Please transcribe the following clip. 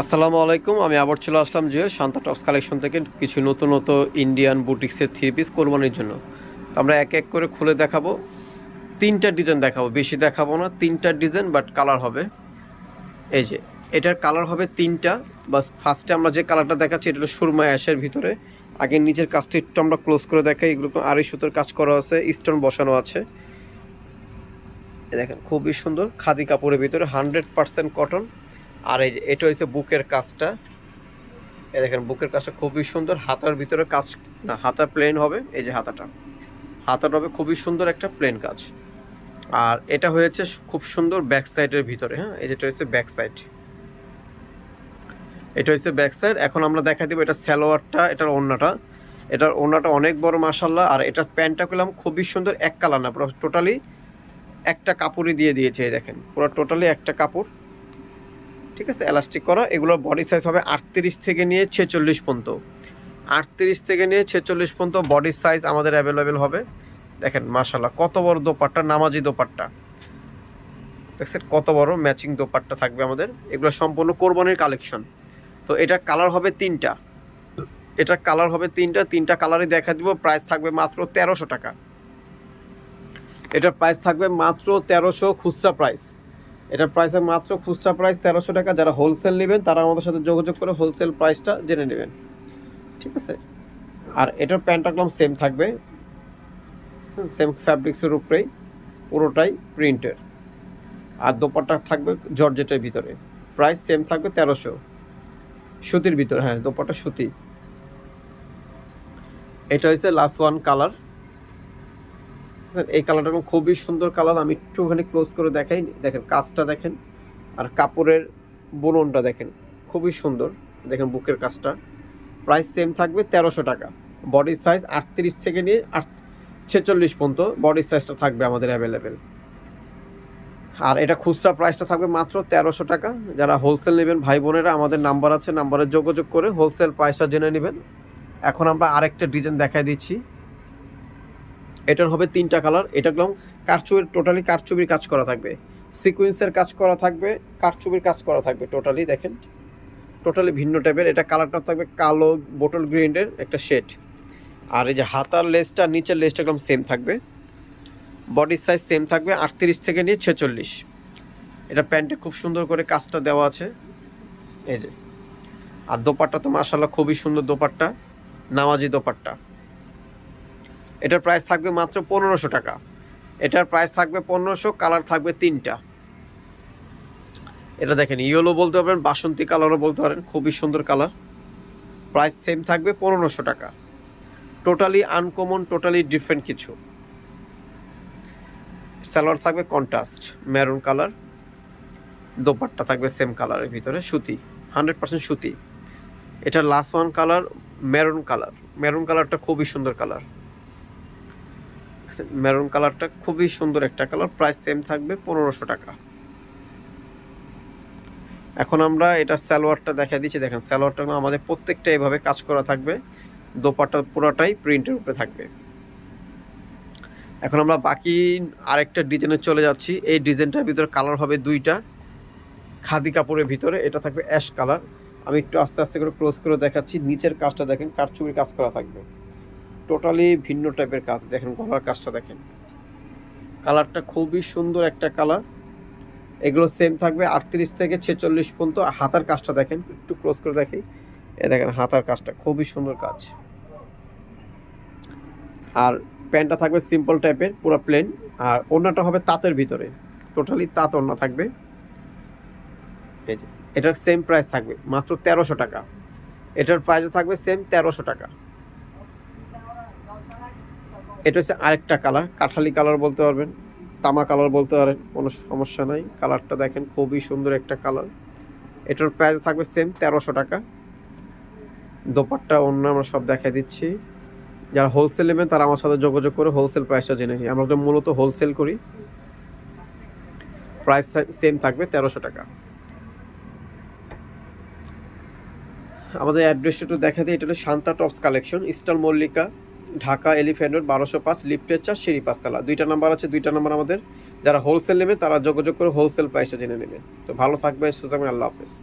আসসালামু আলাইকুম, আমি আবার চলে আসলাম জুয়েল শান্তা টপস কালেকশন থেকে কিছু নতুন নতুন ইন্ডিয়ান বুটিক্সের থ্রি পিস কোরবানির জন্য। তো আমরা এক এক করে খুলে দেখাবো, তিনটা ডিজাইন দেখাবো, বেশি দেখাবো না, তিনটা ডিজাইন বাট কালার হবে এই যে, এটার কালার হবে তিনটা। বাস ফার্স্টে আমরা যে কালারটা দেখাচ্ছি এটা হলো সুরমা অ্যাশের ভিতরে। আগে নিচের কাজটা একটু আমরা ক্লোজ করে দেখাই, এগুলো আড়াই সুতোর কাজ করা আছে, স্টোন বসানো আছে। দেখেন খুবই সুন্দর খাদি কাপড়ের ভিতরে 100% কটন। আর এই যে এটা হচ্ছে বুকের কাজটা, এই দেখেন বুকের কাজটা খুবই সুন্দর, হাতার ভিতরে কাজ না, হাতা প্লেন হবে, এই যে হাতাটা হবে খুবই সুন্দর একটা প্লেন কাজ। আর এটা হয়েছে খুব সুন্দর ব্যাক সাইডের ভিতরে, হ্যাঁ এই যেটা হচ্ছে ব্যাক সাইড, এটা হচ্ছে ব্যাক সাইড। এখন আমরা দেখা দিব এটা সালোয়ারটা, এটার ওড়নাটা অনেক বড় মাশাল্লাহ। আর এটার প্যান্টটা পেলাম খুবই সুন্দর, এক কালার না, পুরো টোটালি একটা কাপড়ই দিয়ে দিয়েছে, এই দেখেন পুরো টোটালি একটা কাপড়, ঠিক আছে, এলাস্টিক করা। এগুলোর বডি সাইজ হবে 38 থেকে নিয়ে 46 পর্যন্ত, 38 থেকে নিয়ে 46 পর্যন্ত বডি সাইজ আমাদের অ্যাভেলেবেল হবে। দেখেন মাশাল্লাহ কত বড় দোপাট্টা, নামাজি দোপাট্টা, দেখছেন কত বড় ম্যাচিং দোপাট্টা থাকবে আমাদের। এগুলো সম্পূর্ণ কোরবানির কালেকশন। তো এটা কালার হবে তিনটা, তিনটা কালারই দেখা দিব। প্রাইস থাকবে মাত্র 1300 টাকা। এটার প্রাইস থাকবে মাত্র 1300 খুচরা প্রাইস। এটার প্রাইস মাত্র খুচরা প্রাইস 1300 টাকা। যারা হোলসেল নেবেন তারা আমাদের সাথে যোগাযোগ করে হোলসেল প্রাইসটা জেনে নেবেন, ঠিক আছে। আর এটার প্যান্টাগ্রাম সেম থাকবে, সেম ফ্যাব্রিক্সের উপরেই, পুরোটাই প্রিন্টের। আর দোপাট্টা থাকবে জর্জেটের ভিতরে, প্রাইস সেম থাকবে 1300, সুতির ভিতরে, হ্যাঁ দোপাট্টা সুতি। এটা হচ্ছে লাস্ট ওয়ান কালার, এই কালারটা খুবই সুন্দর কালার। আমি একটুখানি ক্লোজ করে দেখাই, দেখেন কাজটা দেখেন, আর কাপড়ের বুননটা দেখেন খুবই সুন্দর। দেখেন বুকের কাজটা, প্রাইস সেম থাকবে 1300 টাকা। বডি সাইজ 38 থেকে নিয়ে 46 পর্যন্ত বডি সাইজটা থাকবে আমাদের অ্যাভেলেবেল। আর এটা খুচরা প্রাইসটা থাকবে মাত্র 1300 টাকা। যারা হোলসেল নেবেন ভাই বোনেরা, আমাদের নাম্বার আছে, নাম্বারে যোগাযোগ করে হোলসেল প্রাইসটা জেনে নেবেন। এখন আমরা আরেকটা ডিজাইন দেখাই দিচ্ছি, এটার হবে তিনটা কালার। এটা একদম কারচুপির, টোটালি কারচুপির কাজ করা থাকবে, সিকুয়েন্সের কাজ করা থাকবে, কারচুপির কাজ করা থাকবে টোটালি। দেখেন টোটালি ভিন্ন টাইপের। এটা কালারটা থাকবে কালো বোটল গ্রিনের একটা শেড। আর এই যে হাতার লেসটা, নিচের লেসটা একদম সেম থাকবে, বডি সাইজ সেম থাকবে 38 থেকে নিয়ে 46। এটা প্যান্টে খুব সুন্দর করে কাজটা দেওয়া আছে, এই যে। আর দোপাট্টা তো মাশাআল্লাহ খুবই সুন্দর দোপাট্টা, নামাজি দোপাট্টা। এটার প্রাইস থাকবে মাত্র 1500 টাকা। এটার প্রাইস থাকবে 1500, কালার থাকবে তিনটা। এটা দেখেন ইয়েলো বলতে পারেন, বাসন্তী কালারও বলতে পারেন, খুবই সুন্দর কালার। প্রাইস সেম থাকবে 1500 টাকা। টোটালি আনকমন, টোটালি ডিফারেন্ট কিছু। সালোয়ার থাকবে কন্ট্রাস্ট মেরুন কালার, দোপাট্টা থাকবে সেম কালারের ভিতরে, সুতি, 100% সুতি। এটা last one colour maroon colour, maroon কালারটা খুবই সুন্দর কালার, মেরুন কালারটা খুবই সুন্দর একটা কালার। প্রাইস সেম থাকবে 1500 টাকা। এখন আমরা এটা সালোয়ারটা দেখা দিচ্ছি, দেখেন সালোয়ারটা আমাদের প্রত্যেকটা এভাবে কাজ করা থাকবে, দোপাট্টা পুরোটাই প্রিন্টের উপরে থাকবে। এখন আমরা বাকি আরেকটা ডিজাইনে চলে যাচ্ছি। এই ডিজাইনটার ভিতরে কালার হবে দুইটা, খাদি কাপড়ের ভিতরে। এটা থাকবে অ্যাশ কালার। আমি একটু আস্তে আস্তে করে ক্লোজ করে দেখাচ্ছি। নিচের কাজটা দেখেন কারচুপির কাজ করা থাকবে, টোটালি ভিন্ন টাইপের কাজ। দেখেন গলার কাজটা দেখেন, কালারটা খুবই সুন্দর একটা কালার। এগুলো সেম থাকবে 38 থেকে 46 পর্যন্ত। হাতার কাজটা দেখেন, একটু ক্লোজ করে দেখি, এ দেখেন হাতার কাজটা খুবই সুন্দর কাজ। আর প্যান্টটা থাকবে সিম্পল টাইপের, পুরো প্লেন। আর ওড়নাটা হবে তাঁতের ভিতরে, টোটালি তাঁত ওড়না থাকবে, এই যে। এটার সেম প্রাইস থাকবে মাত্র 1300 টাকা। এটার প্রাইসও থাকবে সেম 1300 টাকা। এটা হচ্ছে আরেকটা কালার, কাঠালি কালার বলতে পারবেন, তামা কালার বলতে পারেন, কোনো সমস্যা নাই। কালারটা দেখেন খুবই সুন্দর একটা কালার। এটার প্রাইস থাকবে সেম 1300 টাকা। দোপাট্টা অন্য আমরা সব দেখাই দিচ্ছি। যারা হোলসেল নেবেন তারা আমার সাথে যোগাযোগ করে হোলসেল প্রাইসটা জেনে নিই। আমরা মূলত হোলসেল করি। প্রাইস সেম থাকবে 1300 টাকা। আমাদের অ্যাড্রেসটা একটু দেখা দিই। এটা হলো Shanta tops collection, eastern Mallika, Dhaka elephant road 1205, লিফটের 4, সিঁড়ি 5 তলা। দুইটা নাম্বার আছে, দুইটা নাম্বার আমাদের। যারা হোলসেল নেবে তারা যোগাযোগ করে হোলসেল প্রাইসটা জেনে নেবে। তো ভালো থাকবে, সুস্থ থাকবেন, আল্লাহ হাফেজ।